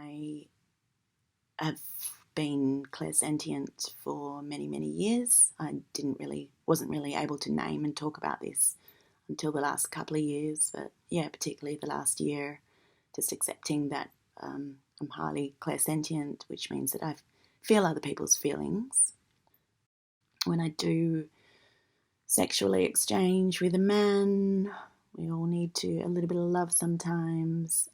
I have been clairsentient for many, many years. I wasn't really able to name and talk about this until the last couple of years, but yeah, particularly the last year, just accepting that I'm highly clairsentient, which means that I feel other people's feelings. When I do sexually exchange with a man, we all need a little bit of love sometimes.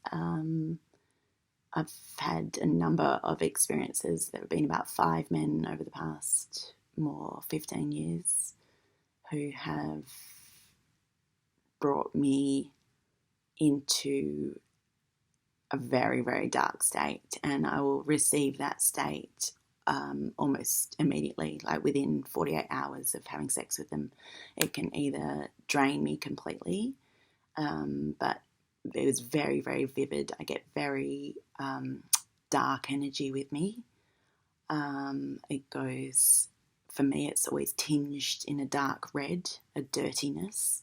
I've had a number of experiences. There have been about 5 men over the past 15 years who have brought me into a very, very dark state, and I will receive that state almost immediately, like within 48 hours of having sex with them. It can either drain me completely, but it was very, very vivid. I get very dark energy with me. It goes, for me, it's always tinged in a dark red, a dirtiness.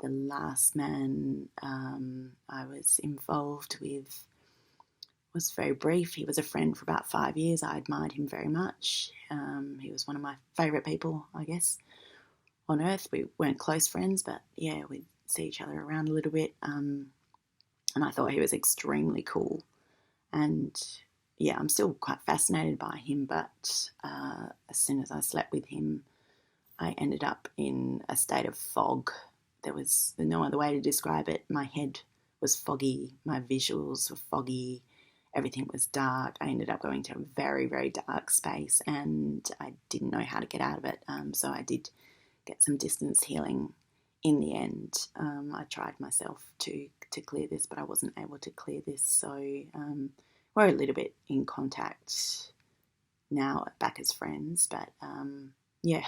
The last man I was involved with was very brief. He was a friend for about 5 years. I admired him very much. He was one of my favourite people, I guess, on earth. We weren't close friends, but yeah, we'd see each other around a little bit. And I thought he was extremely cool. And yeah, I'm still quite fascinated by him, but as soon as I slept with him, I ended up in a state of fog. There was no other way to describe it. My head was foggy, my visuals were foggy, everything was dark. I ended up going to a very, very dark space, and I didn't know how to get out of it. So I did get some distance healing in the end. I tried myself to clear this, but I wasn't able to clear this. So we're a little bit in contact now, back as friends. But yeah,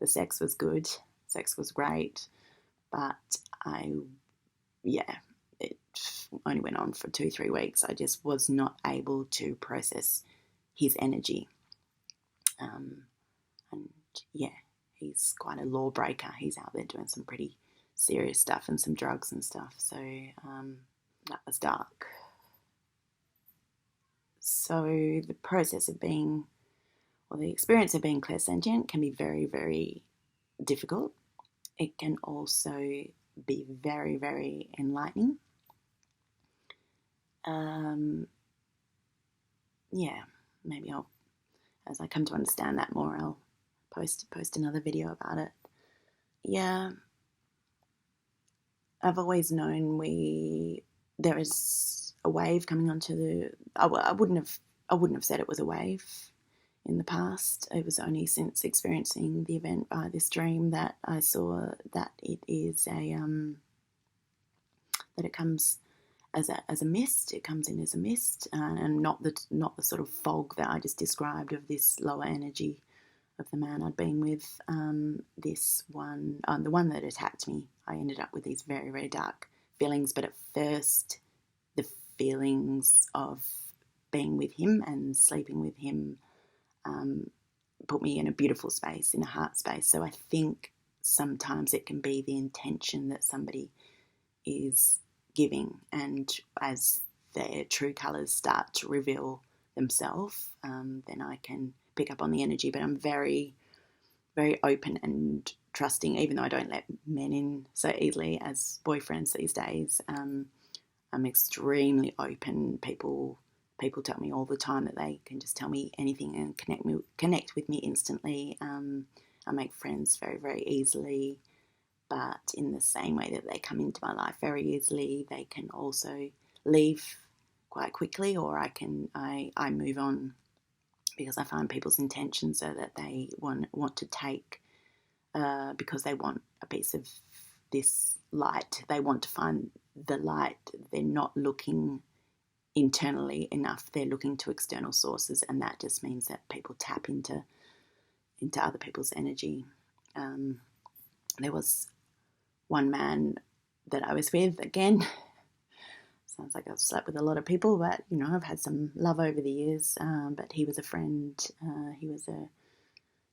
the sex was good. Sex was great. But it only went on for 2-3 weeks. I just was not able to process his energy. And yeah, he's quite a lawbreaker. He's out there doing some pretty serious stuff and some drugs and stuff. So that was dark. So the process of being, or the experience of being clairsentient can be very, very difficult. It can also be very, very enlightening. Yeah, maybe as I come to understand that more, I'll post another video about it. Yeah, I've always known there is a wave coming onto the. I wouldn't have said it was a wave in the past. It was only since experiencing the event by this dream that I saw that it is that it comes as a mist. It comes in as a mist, and not the sort of fog that I just described of this lower energy of the man I'd been with. This one, the one that attacked me, I ended up with these very, very dark feelings. But at first, the feelings of being with him and sleeping with him put me in a beautiful space, in a heart space. So I think sometimes it can be the intention that somebody is giving, and as their true colours start to reveal themselves, then I can pick up on the energy. But I'm very, very open and trusting, even though I don't let men in so easily as boyfriends these days. I'm extremely open. People tell me all the time that they can just tell me anything and connect with me instantly. I make friends very, very easily. But in the same way that they come into my life very easily, they can also leave quite quickly, or I move on, because I find people's intentions are that they want to take because they want a piece of this light. They want to find the light. They're not looking internally enough. They're looking to external sources, and that just means that people tap into other people's energy. There was one man that I was with, again, sounds like I've slept with a lot of people, but, I've had some love over the years, but he was a friend. He was a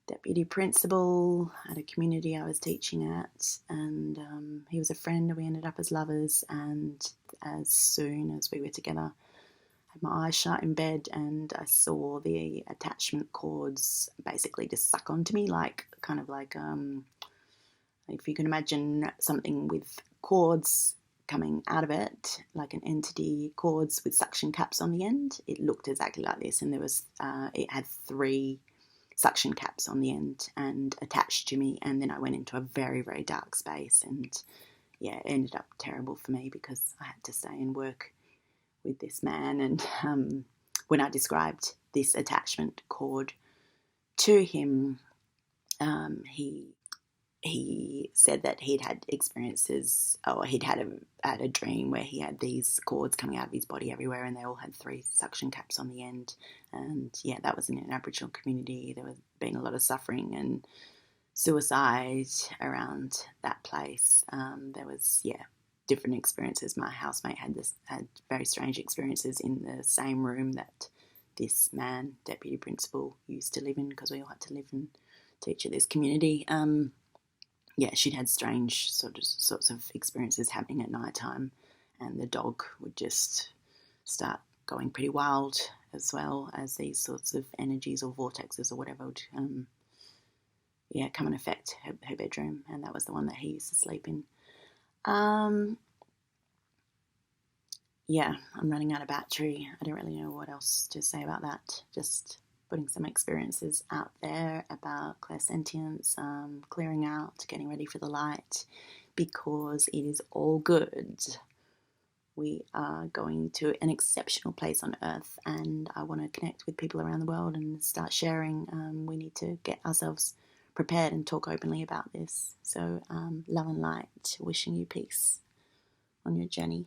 deputy principal at a community I was teaching at, and he was a friend, and we ended up as lovers, and as soon as we were together, had my eyes shut in bed, and I saw the attachment cords basically just suck onto me, like kind of like if you can imagine something with cords coming out of it, like an entity, cords with suction caps on the end. It looked exactly like this, and it had 3 suction caps on the end and attached to me. And then I went into a very, very dark space, and yeah, it ended up terrible for me because I had to stay and work with this man. And when I described this attachment cord to him, he said that he'd had experiences, or he'd had a dream where he had these cords coming out of his body everywhere, and they all had 3 suction caps on the end. And yeah, that was in an Aboriginal community. There was been a lot of suffering and suicide around that place. There was different experiences. My housemate had very strange experiences in the same room that this man, deputy principal, used to live in, because we all had to live and teach at this community. She'd had strange sorts of experiences happening at night time, and the dog would just start going pretty wild, as well as these sorts of energies or vortexes or whatever would come and affect her bedroom, and that was the one that he used to sleep in. I'm running out of battery. I don't really know what else to say about that. Just putting some experiences out there about clairsentience, clearing out, getting ready for the light, because it is all good. We are going to an exceptional place on earth, and I want to connect with people around the world and start sharing. We need to get ourselves prepared and talk openly about this. So love and light, wishing you peace on your journey.